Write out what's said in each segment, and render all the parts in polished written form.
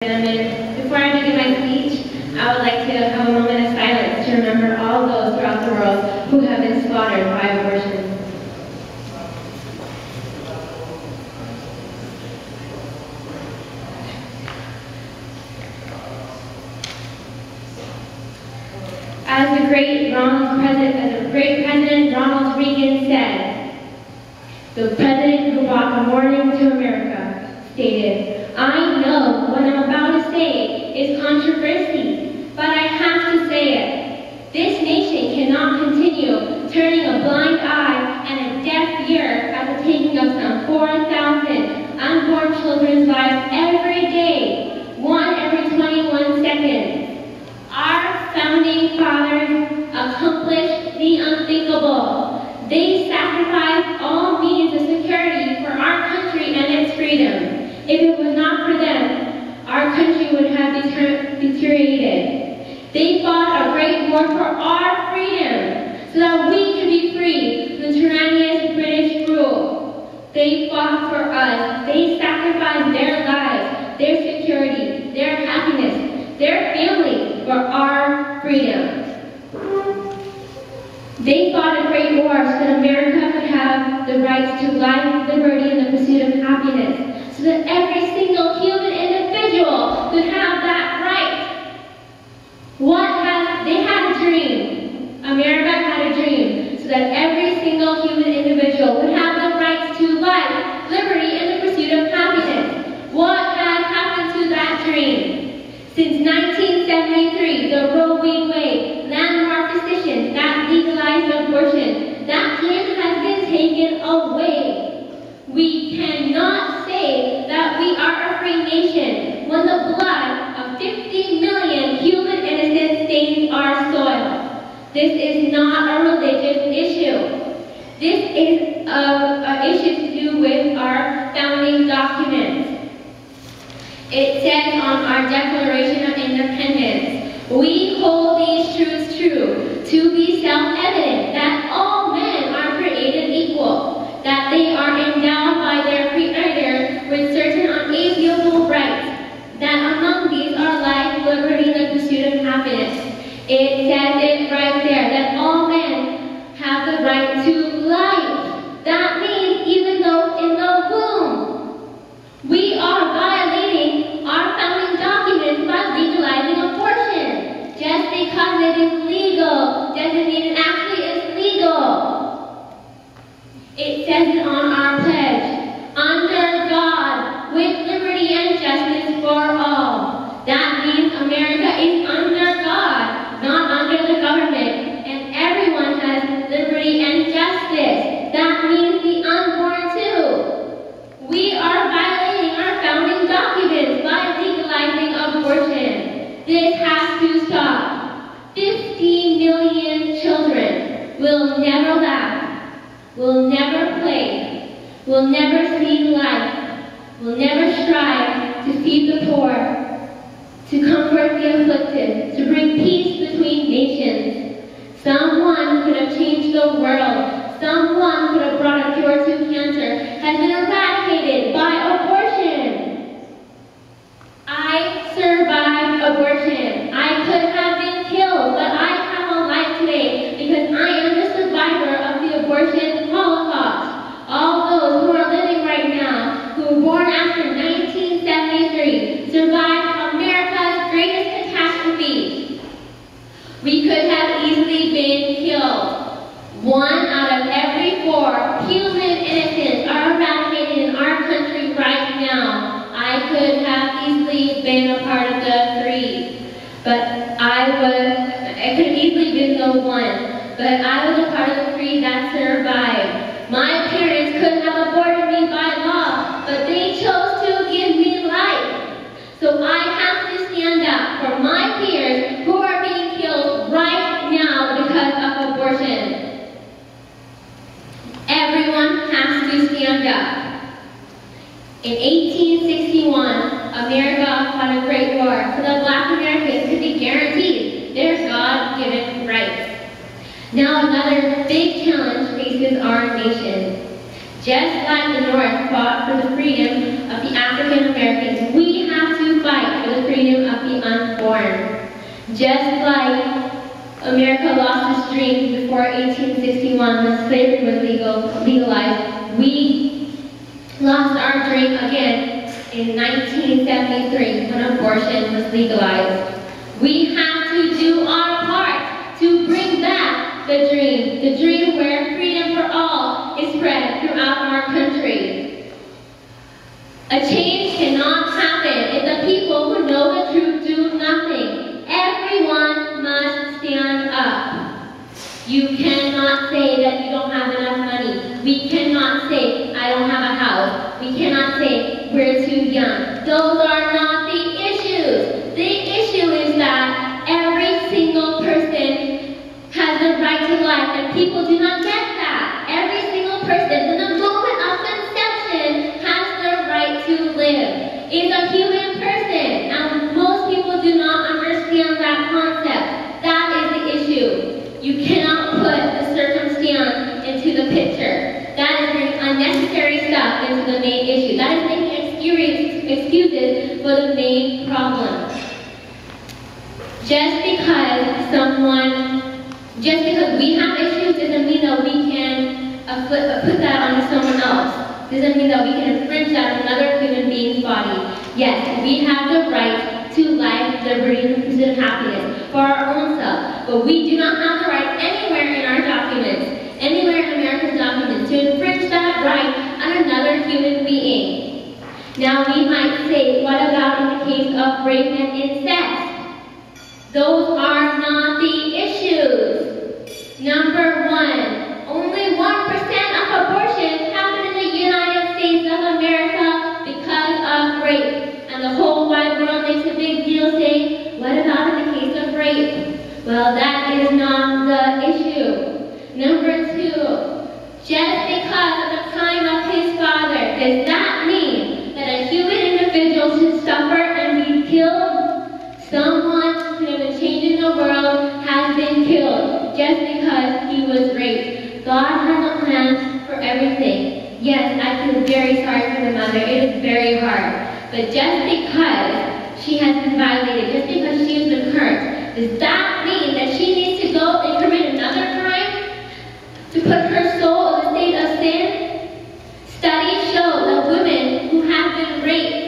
Before I begin my speech, I would like to have a moment of silence to remember all those throughout the world who have been slaughtered by abortion. As the great President Ronald Reagan said, the president who brought the morning to America stated, "I know what I'm about to say is controversy, but I have to say it. This nation cannot continue turning a blind eye and a deaf ear at the taking of some 4,000 unborn children's lives every day, one every 21 seconds. Our founding fathers accomplished the unthinkable. They sacrificed all means of security for our country and its freedom. If it was not for them, our country would have deteriorated. They fought a great war for our freedom, so that we could be free from tyrannous British rule. They fought for us. They sacrificed their lives, their security, their happiness, their families for our freedom. They fought a great war so that America could have the rights to life, liberty, and the pursuit of happiness, so that every single human individual could have that right. They had a dream. America had a dream, so that every single human individual would have the rights to life, liberty, and the pursuit of happiness. What has happened to that dream? Since 1973, the Roe v. Wade landmark decision that legalized abortion, that dream has been taken away. We cannot say that we are a free nation when the blood of 50 million human innocents stains our soil. This is not a religious issue. This is an issue to do with our founding documents. It says on our Declaration of Independence, "We hold these truths true to be self-evident that all men are created equal, that they are endowed by their Creator with certain unalienable rights, that among these are life, liberty, and the pursuit of happiness." It says it right there, that all men have the right to life. That means even those in the womb. We are violating our founding documents by legalizing abortion. Just because it is legal doesn't mean it actually is legal. It says it on our pledge, "Under God, with liberty and justice for all." That means America is under God, not under the government, and everyone has liberty and justice. That means the unborn too. We are violating our founding documents by legalizing abortion. This has to stop. 50 million children will never laugh, will never play, will never see life, will never strive to feed the poor, to comfort the afflicted, to bring peace between nations. Someone could have changed the world. Someone could have brought a cure to cancer, has been eradicated by abortion. I survived abortion. I could have been killed, but I have a life today because I am the survivor of the abortion Holocaust. All those who are living right now, who were born after 1973, survived America's greatest catastrophe. We could have easily been killed. 1 out of every 4 human innocents are eradicated in our country right now. I could have easily been a part of the 3, but I could have easily been the 1, but I was a part of the 3 that survived. My parents could have aborted me by law, but they chose to give me life. So I have to stand up for my peers who are being killed right now because of abortion. Everyone has to stand up. In 1861, America fought a great war so that Black Americans could be guaranteed their God-given rights. Now another big challenge faces our nation. Just like the North fought for the freedom of the African Americans, we have to fight for the freedom of the unborn. Just like America lost its dream before 1861 when slavery was legalized, we lost our dream again in 1973 when abortion was legalized. We have to do our part to bring back the dream where freedom for all is spread throughout our country. A change cannot happen if the people who know the truth do nothing. Everyone must stand up. You cannot say that you don't have enough money. We cannot say, I don't have a house. We cannot say, we're too young. Those are not the issues. The issue is that every single person has the right to life, and people do not get that. Every single person, from the moment of conception, has the right to live. It's a human person, and most people do not understand that concept. That is the issue. You cannot put the circumstance into the picture. That is bringing unnecessary stuff into the main issue. That is making excuses for the main problem. Just because we have issues doesn't mean that we can put that onto someone else. Doesn't mean that we can infringe that on another human being's body. Yes, we have the right to life, liberty, and the pursuit of happiness for our own self. But we do not have the right anywhere in our documents, anywhere in America's documents, to infringe that right on another human being. Now we might say, what about in the case of rape and incest? Those are not the issues. Number one, only 1% of abortions happen in the United States of America because of rape. And the whole wide world makes a big deal saying, what about in the case of rape? Well, that is not the issue. Number two, just because of the crime of his father, does that mean that a human individual should suffer and be killed? Someone who has been changing the world has been killed just because he was raped. God has a plan for everything. Yes, I feel very sorry for the mother. It is very hard. But just because she has been violated, just because she has been hurt, does that mean that she needs to go and commit another crime to put her soul in a state of sin? Studies show that women who have been raped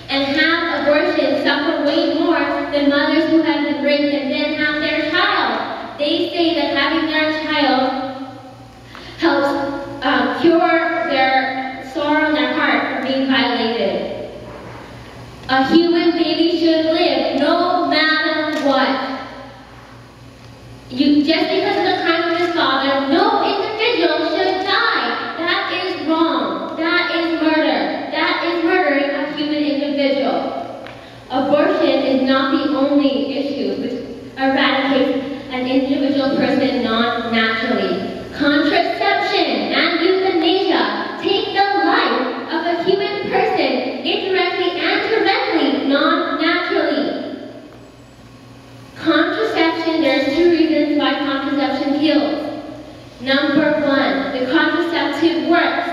and have abortion suffer way more than mothers who have been raped and then have their child. They say that having their child helps cure their sorrow in their heart for being violated. A human baby should live no matter what. Just because of the crime of his father, no individual should die. That is wrong. That is murder. That is murdering a human individual. Abortion is not the only issue which eradicates an individual person non-naturally. Contraception and euthanasia take the life of a human person indirectly and directly, non-naturally. Contraception, there's two reasons why contraception kills. Number one, the contraceptive works.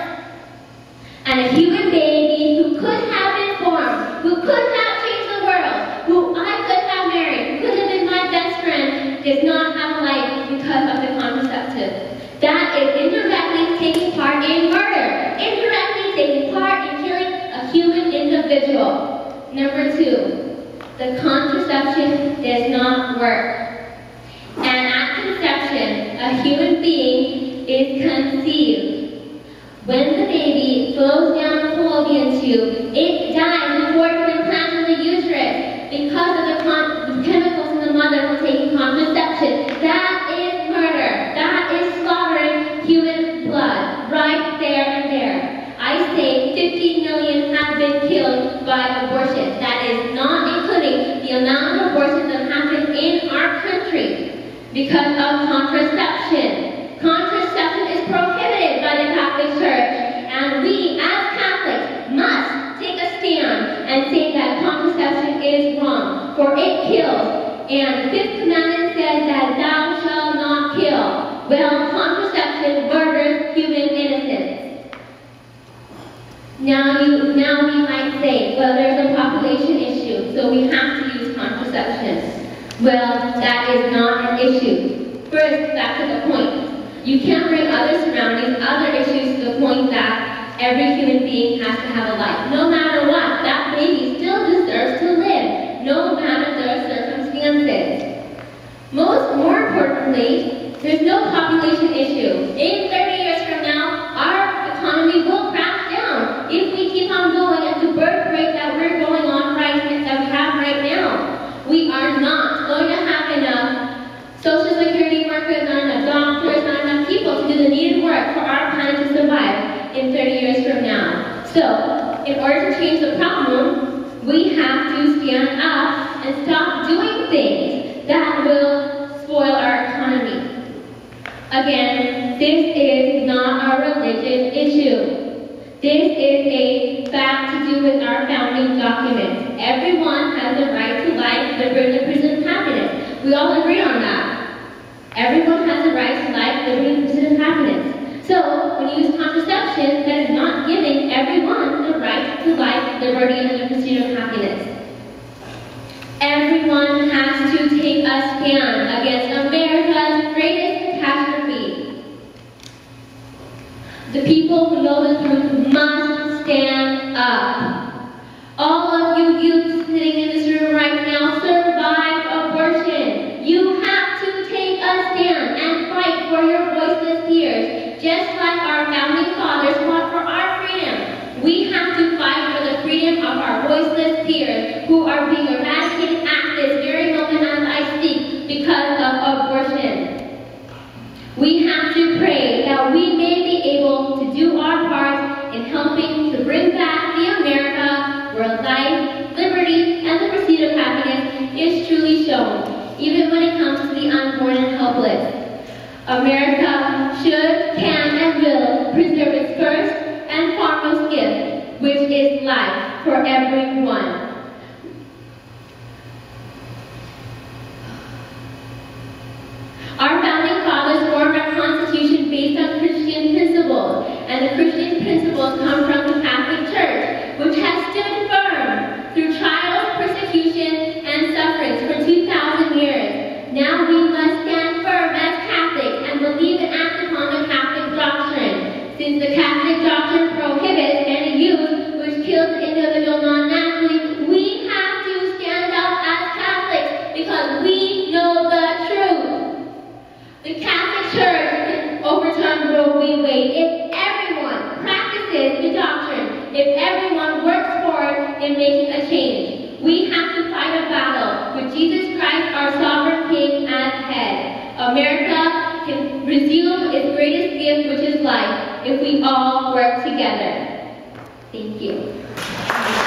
And a human baby who could have been formed, who could have changed the world, who I could have married, who could have been my best friend, does not have a life because of the contraceptive. That is indirectly taking part in murder, indirectly taking part in killing a human individual. Number two, the contraception does not work. And at conception, a human being is conceived. When the baby flows down the fallopian tube, it dies before it can implant in the uterus because of the chemicals in the mother from taking contraception. That is murder. That is slaughtering human blood right there and there. I say 50 million have been killed by abortion. That is not including the amount of abortions that happen in our country because of contraception. Contraception is prohibited by the Catholic Church, and we as Catholics must take a stand and say that contraception is wrong, for it kills. And the Fifth Commandment says that thou shalt not kill. Well, contraception murders human innocence. Now we might say, well, there's a population issue, so we have to use contraception. Well, that is not an issue. First, back to the point. You can't bring other surroundings, other issues to the point that every human being has to have a life. No matter what, that baby still deserves to live, no matter their circumstances. More importantly, there's no population issue. In 30 years from now, our economy will crash down if we keep on going at the birth rate that we're going on that we have right now. We are not going to have enough Social Security workers, not enough doctors, not enough people to do the needed work for our planet to survive in 30 years from now. So, in order to change the problem, we have to stand up and stop doing things that will spoil our economy. Again, this is not a religious issue. This is a fact to do with our founding documents. Everyone has the right to life, liberty, and the pursuit of happiness. We all agree on that. Everyone has the right to life, liberty, and the pursuit of happiness. So, when you use contraception, that is not giving everyone the right to life, liberty, and the pursuit of happiness. Everyone has to take a stand against America's greatest catastrophe. The people who know the truth must stand up. All of you youths sitting in this room right now survived abortion. You have to take a stand and fight for your voiceless peers, just like our founding fathers fought for our freedom. We have to fight for the freedom of our voiceless peers who are being eradicated at this very moment as I speak because of abortion. We have to pray that we may be able to do our part in helping to bring back the America where life, liberty, and the pursuit of happiness is truly shown, even when it comes to the unborn and helpless. America should, can, and will preserve its first and foremost gift, which is life for everyone. Our founding fathers formed our Constitution based on Christian principles, and the Christian principles come from the Catholic Church, which has stood firm through trials, persecution, and sufferings for 2,000 years. Now we must stand firm as Catholics and believe and act upon the Catholic doctrine. Since the Catholic doctrine prohibits any use which kills the individual non-naturally, we have to stand up as Catholics because we know the truth. The Catholic Church can overturn Roe v. Wade if everyone practices the doctrine, if everyone works forward in making a change. We have to fight a battle with Jesus Christ, our sovereign King, as head. America can resume its greatest gift, which is life, if we all work together. Thank you.